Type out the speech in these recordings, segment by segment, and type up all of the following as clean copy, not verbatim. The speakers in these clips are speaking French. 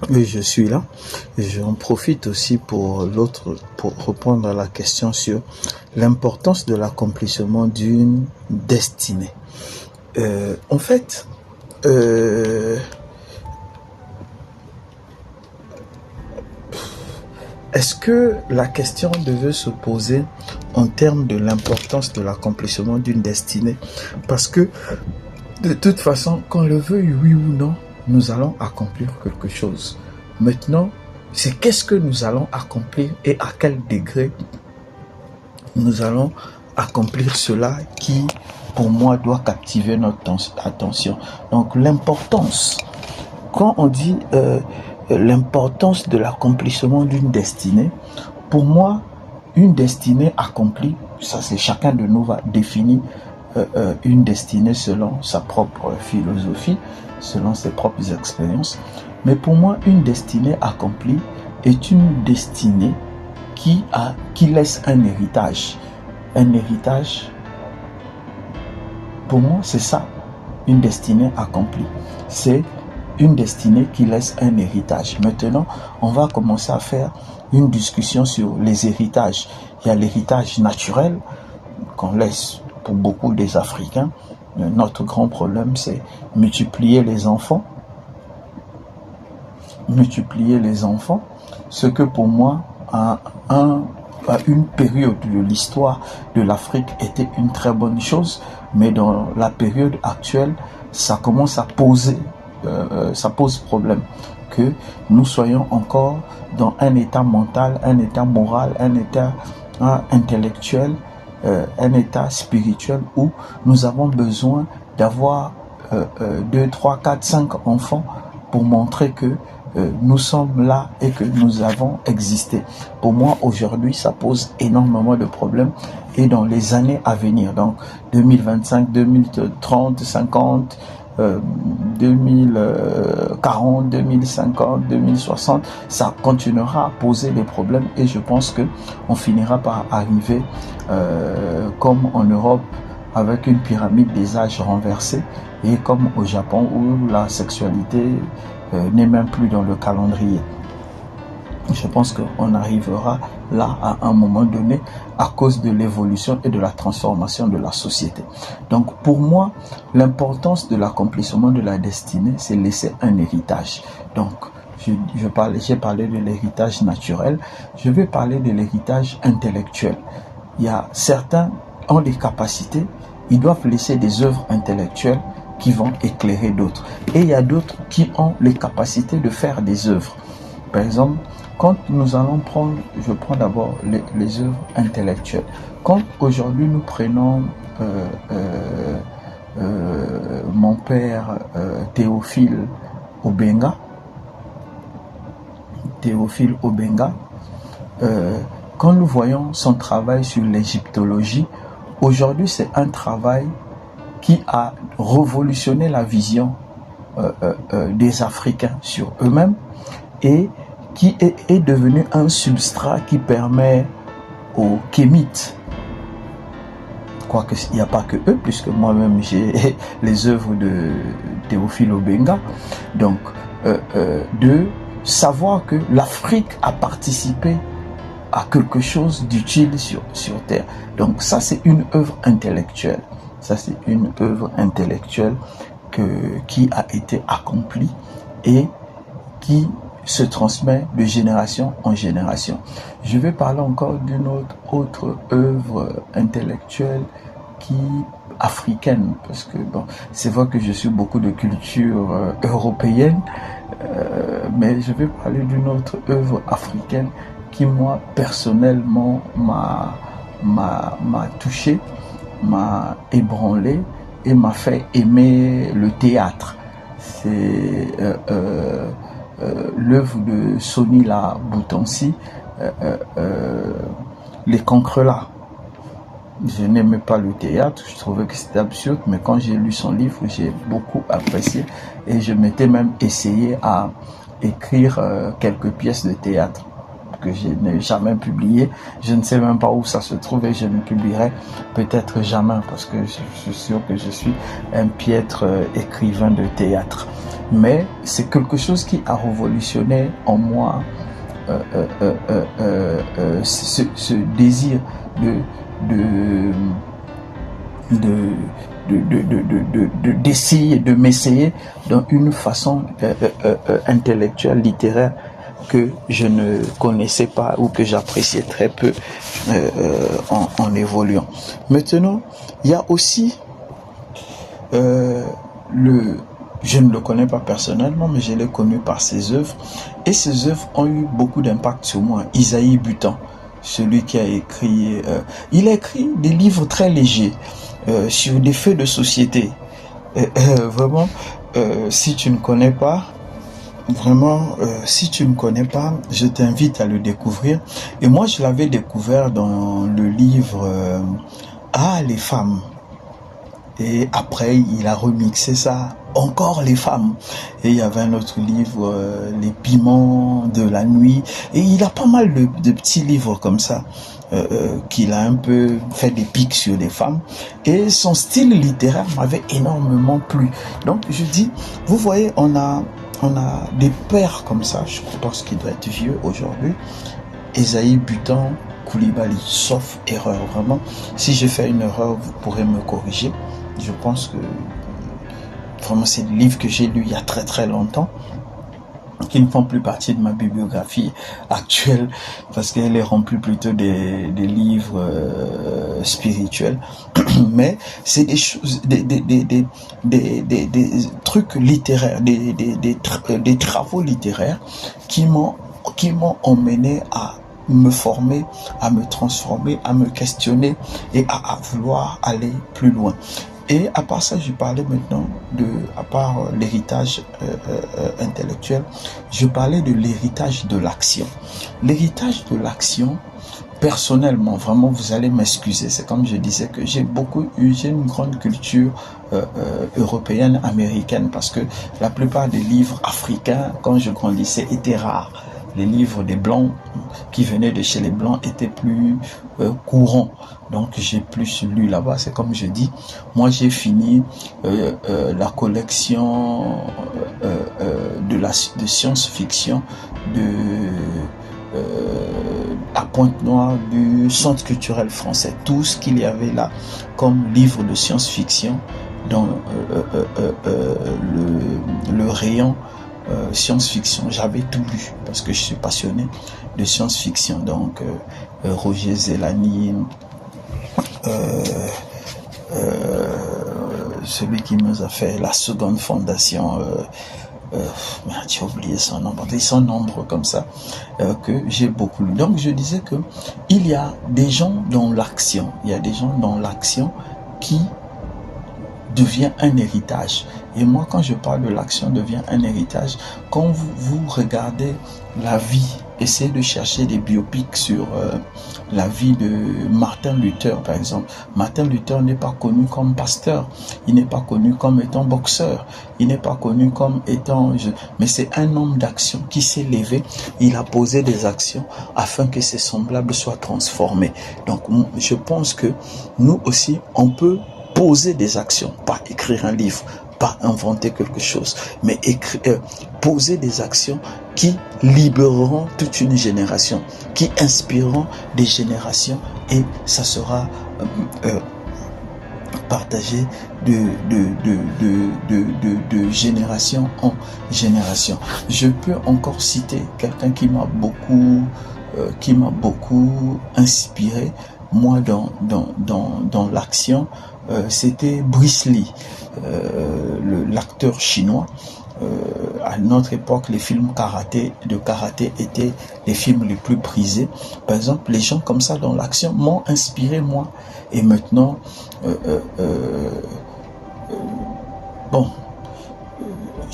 Oui, je suis là. J'en profite aussi pour répondre à la question sur l'importance de l'accomplissement d'une destinée. En fait, est-ce que la question devait se poser en termes de l'importance de l'accomplissement d'une destinée? Parce que de toute façon, qu'on le veuille oui ou non, nous allons accomplir quelque chose. Maintenant, c'est qu'est-ce que nous allons accomplir et à quel degré nous allons accomplir cela qui, pour moi, doit captiver notre attention. Donc, l'importance, quand on dit l'importance de l'accomplissement d'une destinée, pour moi, une destinée accomplie, ça c'est chacun de nous va définir une destinée selon sa propre philosophie, selon ses propres expériences. Mais pour moi, une destinée accomplie est une destinée qui laisse un héritage. Un héritage, pour moi, c'est ça, une destinée accomplie. C'est une destinée qui laisse un héritage. Maintenant, on va commencer à faire une discussion sur les héritages. Il y a l'héritage naturel qu'on laisse pour beaucoup des Africains. Notre grand problème, c'est multiplier les enfants. Multiplier les enfants, ce que pour moi, à une période de l'histoire de l'Afrique était une très bonne chose, mais dans la période actuelle, ça commence à poser, ça pose problème. Que nous soyons encore dans un état mental, un état moral, un état intellectuel, un état spirituel où nous avons besoin d'avoir 2, 3, 4, 5 enfants pour montrer que nous sommes là et que nous avons existé. Pour moi, aujourd'hui, ça pose énormément de problèmes et dans les années à venir, donc 2025, 2030, 50, 2040, 2050, 2060, ça continuera à poser des problèmes et je pense que on finira par arriver comme en Europe avec une pyramide des âges renversée et comme au Japon où la sexualité n'est même plus dans le calendrier. Je pense qu'on arrivera là à un moment donné à cause de l'évolution et de la transformation de la société. Donc pour moi, l'importance de l'accomplissement de la destinée, c'est laisser un héritage. Donc j'ai parlé de l'héritage naturel, je vais parler de l'héritage intellectuel. Il y a certains qui ont des capacités, ils doivent laisser des œuvres intellectuelles qui vont éclairer d'autres. Et il y a d'autres qui ont les capacités de faire des œuvres. Par exemple, quand nous allons prendre, je prends d'abord les œuvres intellectuelles. Quand aujourd'hui nous prenons mon père Théophile Obenga, quand nous voyons son travail sur l'égyptologie, aujourd'hui c'est un travail qui a révolutionné la vision des Africains sur eux-mêmes et qui est devenu un substrat qui permet aux Kémites, quoique il n'y a pas que eux, puisque moi-même j'ai les œuvres de Théophile Obenga, donc de savoir que l'Afrique a participé à quelque chose d'utile sur Terre. Donc ça c'est une œuvre intellectuelle. Ça c'est une œuvre intellectuelle qui a été accomplie et qui se transmet de génération en génération. Je vais parler encore d'une autre œuvre intellectuelle africaine, parce que bon, c'est vrai que je suis beaucoup de culture européenne, mais je vais parler d'une autre œuvre africaine qui moi personnellement m'a touché, m'a ébranlé et m'a fait aimer le théâtre. C'est l'œuvre de Sonila Boutansi, Les Cancrelats. Je n'aimais pas le théâtre, je trouvais que c'était absurde, mais quand j'ai lu son livre, j'ai beaucoup apprécié et je m'étais même essayé à écrire quelques pièces de théâtre. que je n'ai jamais publié. Je ne sais même pas où ça se trouve et je ne publierai peut-être jamais parce que je suis sûr que je suis un piètre écrivain de théâtre. Mais c'est quelque chose qui a révolutionné en moi ce désir d'essayer de m'essayer dans une façon intellectuelle, littéraire que je ne connaissais pas ou que j'appréciais très peu en évoluant. Maintenant, il y a aussi je ne le connais pas personnellement, mais je l'ai connu par ses œuvres. Et ses œuvres ont eu beaucoup d'impact sur moi. Isaïe Butan, celui qui a écrit... il a écrit des livres très légers sur des faits de société. Vraiment, si tu ne connais pas, je t'invite à le découvrir. Et moi, je l'avais découvert dans le livre Ah, les femmes. Et après, il a remixé ça, encore les femmes. Et il y avait un autre livre, Les piments de la nuit. Et il a pas mal de petits livres comme ça, qu'il a un peu fait des pics sur les femmes. Et son style littéraire m'avait énormément plu. Donc je dis, vous voyez, on a des pères comme ça, je pense qu'il doit être vieux aujourd'hui. Isaïe Butan, Koulibaly, sauf erreur, vraiment. Si je fais une erreur, vous pourrez me corriger. Je pense que vraiment c'est des livres que j'ai lus il y a très très longtemps, qui ne font plus partie de ma bibliographie actuelle parce qu'elle est remplie plutôt des livres spirituels. Mais c'est des choses, des trucs littéraires, des travaux littéraires qui m'ont emmené à me former, à me transformer, à me questionner et à vouloir aller plus loin. Et à part ça, je parlais maintenant à part l'héritage intellectuel, je parlais de l'héritage de l'action. L'héritage de l'action, personnellement, vraiment, vous allez m'excuser, c'est comme je disais que j'ai une grande culture européenne, américaine, parce que la plupart des livres africains, quand je grandissais, étaient rares. Les livres des Blancs qui venaient de chez les Blancs étaient plus courants. Donc j'ai plus lu là-bas. C'est comme je dis, moi j'ai fini la collection de science-fiction à Pointe-Noire du Centre culturel français. Tout ce qu'il y avait là comme livre de science-fiction dans le rayon science-fiction, j'avais tout lu parce que je suis passionné de science-fiction. Donc Roger Zelazny, celui qui nous a fait la seconde fondation, j'ai oublié son nom, ils sont nombreux comme ça que j'ai beaucoup lu. Donc je disais que il y a des gens dans l'action, qui devient un héritage. Et moi, quand je parle de l'action devient un héritage, quand vous regardez la vie, essayez de chercher des biopics sur la vie de Martin Luther, par exemple. Martin Luther n'est pas connu comme pasteur, il n'est pas connu comme étant boxeur, il n'est pas connu comme étant... Mais c'est un homme d'action qui s'est levé, il a posé des actions afin que ses semblables soient transformés. Donc, je pense que nous aussi, on peut poser des actions, pas écrire un livre, pas inventer quelque chose, mais poser des actions qui libéreront toute une génération, qui inspireront des générations, et ça sera partagé de génération en génération. Je peux encore citer quelqu'un qui m'a beaucoup inspiré, moi, dans l'action. C'était Bruce Lee, l'acteur chinois. À notre époque, les films de karaté étaient les films les plus prisés. Par exemple, les gens comme ça dans l'action m'ont inspiré, moi. Et maintenant,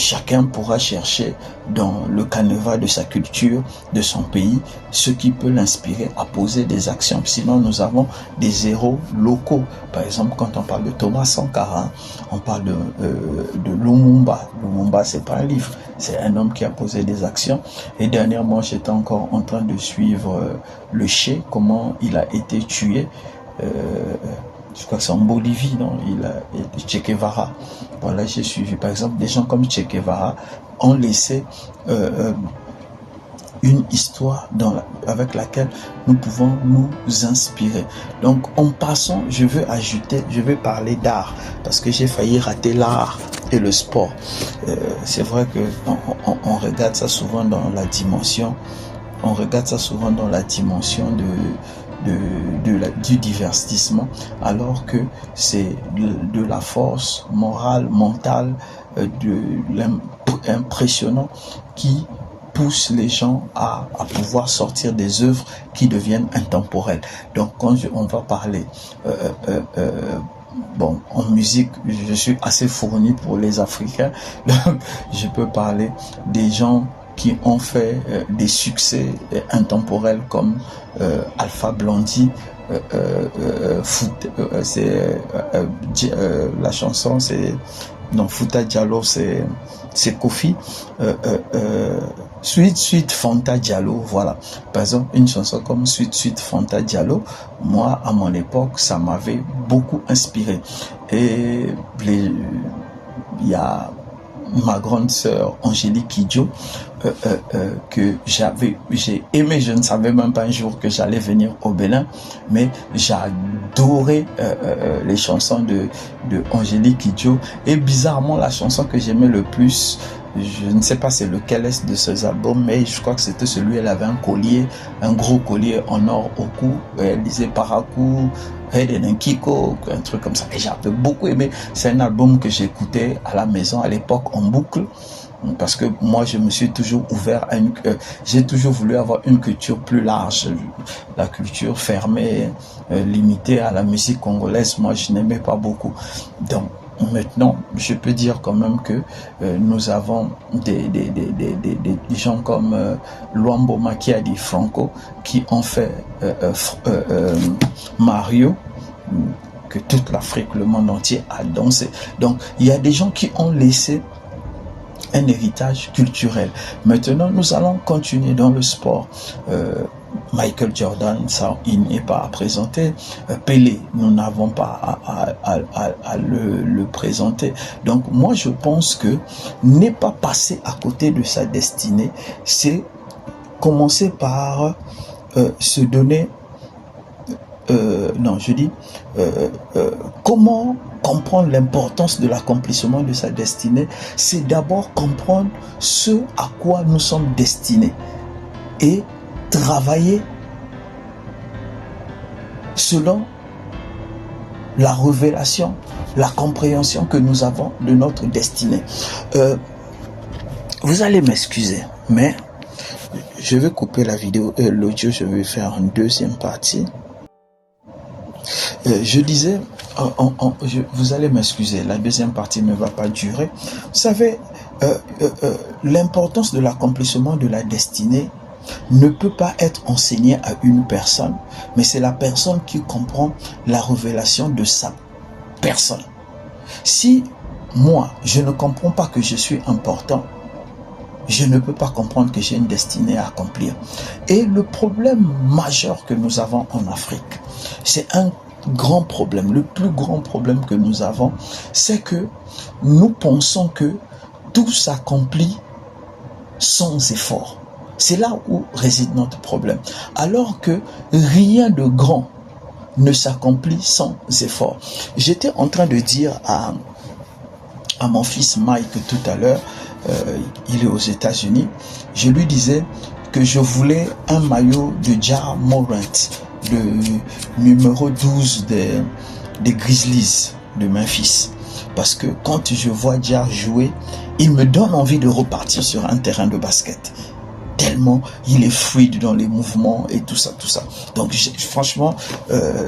chacun pourra chercher dans le canevas de sa culture, de son pays, ce qui peut l'inspirer à poser des actions. Sinon, nous avons des héros locaux. Par exemple, quand on parle de Thomas Sankara, on parle de Lumumba. Lumumba, c'est pas un livre, c'est un homme qui a posé des actions. Et dernièrement, j'étais encore en train de suivre le Che, comment il a été tué. Je crois que c'est en Bolivie, non? Che Guevara. Voilà, j'ai suivi. Par exemple, des gens comme Che Guevara ont laissé une histoire avec laquelle nous pouvons nous inspirer. Donc, en passant, je veux parler d'art, parce que j'ai failli rater l'art et le sport. C'est vrai que on regarde ça souvent dans la dimension, du divertissement, alors que c'est de la force morale, mentale, impressionnant qui pousse les gens à pouvoir sortir des œuvres qui deviennent intemporelles. Donc quand on va parler bon, en musique, je suis assez fourni pour les Africains, donc je peux parler des gens qui ont fait des succès intemporels comme Alpha Blondy, la chanson c'est non, Fouta Diallo, c'est Kofi, Sweet Fanta Diallo, voilà. Par exemple, une chanson comme Sweet Fanta Diallo, moi, à mon époque, ça m'avait beaucoup inspiré. Et il y a ma grande sœur Angélique Kidjo, que j'ai aimé, je ne savais même pas un jour que j'allais venir au Bénin, mais j'adorais les chansons de Angélique Kidjo, et bizarrement la chanson que j'aimais le plus, je ne sais pas c'est lequel est de ces albums, mais je crois que c'était celui, elle avait un collier, un gros collier en or au cou, elle disait Parakou, un Kiko, un truc comme ça, et j'avais beaucoup aimé. C'est un album que j'écoutais à la maison à l'époque en boucle, parce que moi je me suis toujours ouvert à j'ai toujours voulu avoir une culture plus large. La culture fermée, limitée à la musique congolaise, moi je n'aimais pas beaucoup. Donc maintenant, je peux dire quand même que nous avons des gens comme Luambo Makiadi Franco qui ont fait Mario, que toute l'Afrique, le monde entier a dansé. Donc il y a des gens qui ont laissé un héritage culturel. Maintenant, nous allons continuer dans le sport. Michael Jordan, ça, il n'est pas à présenter. Pelé, nous n'avons pas à le présenter. Donc, moi, je pense que n'est pas passer à côté de sa destinée, c'est commencer par se donner comment comprendre l'importance de l'accomplissement de sa destinée, c'est d'abord comprendre ce à quoi nous sommes destinés et travailler selon la révélation, la compréhension que nous avons de notre destinée. Vous allez m'excuser, mais je vais couper la vidéo, l'audio, je vais faire une deuxième partie. Je disais, vous allez m'excuser, la deuxième partie ne va pas durer. Vous savez, l'importance de l'accomplissement de la destinée ne peut pas être enseignée à une personne, mais c'est la personne qui comprend la révélation de sa personne. Si moi, je ne comprends pas que je suis important, je ne peux pas comprendre que j'ai une destinée à accomplir. Et le problème majeur que nous avons en Afrique, c'est un grand problème. Le plus grand problème que nous avons, c'est que nous pensons que tout s'accomplit sans effort. C'est là où réside notre problème. Alors que rien de grand ne s'accomplit sans effort. J'étais en train de dire à mon fils Mike tout à l'heure, il est aux États-Unis, je lui disais que je voulais un maillot de Ja Morant, le numéro 12 des Grizzlies de Memphis. Parce que quand je vois Ja jouer, il me donne envie de repartir sur un terrain de basket. Tellement il est fluide dans les mouvements et tout ça. Donc franchement,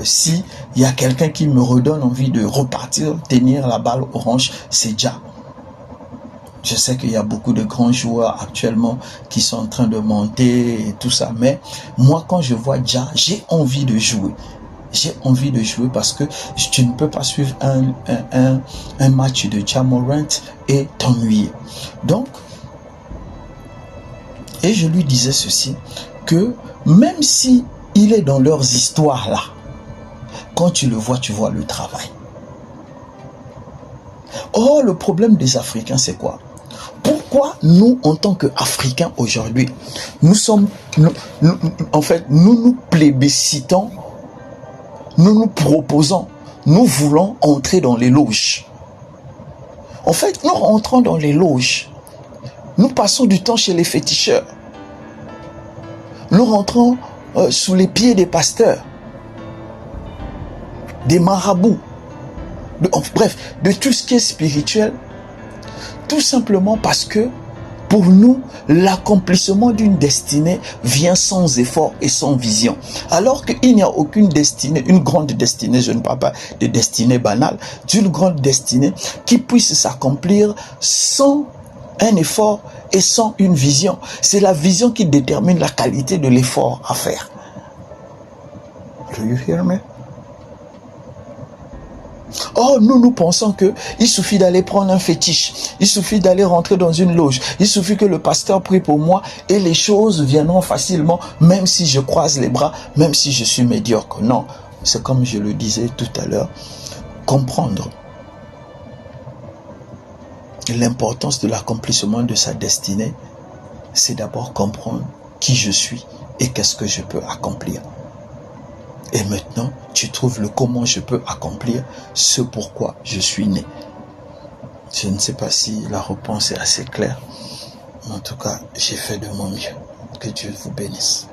si il y a quelqu'un qui me redonne envie de repartir, tenir la balle orange, c'est Ja. Je sais qu'il y a beaucoup de grands joueurs actuellement qui sont en train de monter et tout ça. Mais moi, quand je vois Ja, j'ai envie de jouer. J'ai envie de jouer parce que tu ne peux pas suivre un match de Ja Morant et t'ennuyer. Donc, et je lui disais ceci, que même si il est dans leurs histoires là, quand tu le vois, tu vois le travail. Or, le problème des Africains, c'est quoi? Pourquoi nous, en tant qu'Africains aujourd'hui, nous nous plébiscitons, nous nous proposons, nous voulons entrer dans les loges. En fait, nous rentrons dans les loges. Nous passons du temps chez les féticheurs. Nous rentrons sous les pieds des pasteurs, des marabouts, bref, de tout ce qui est spirituel, tout simplement parce que pour nous, l'accomplissement d'une destinée vient sans effort et sans vision. Alors qu'il n'y a aucune destinée, une grande destinée, je ne parle pas de destinée banale, d'une grande destinée qui puisse s'accomplir sans un effort et sans une vision. C'est la vision qui détermine la qualité de l'effort à faire. Do you hear me? Or, nous pensons qu'il suffit d'aller prendre un fétiche, il suffit d'aller rentrer dans une loge, il suffit que le pasteur prie pour moi et les choses viendront facilement, même si je croise les bras, même si je suis médiocre. Non, c'est comme je le disais tout à l'heure, comprendre l'importance de l'accomplissement de sa destinée, c'est d'abord comprendre qui je suis et qu'est-ce que je peux accomplir. Et maintenant, tu trouves le comment je peux accomplir ce pourquoi je suis né. Je ne sais pas si la réponse est assez claire. Mais en tout cas, j'ai fait de mon mieux. Que Dieu vous bénisse.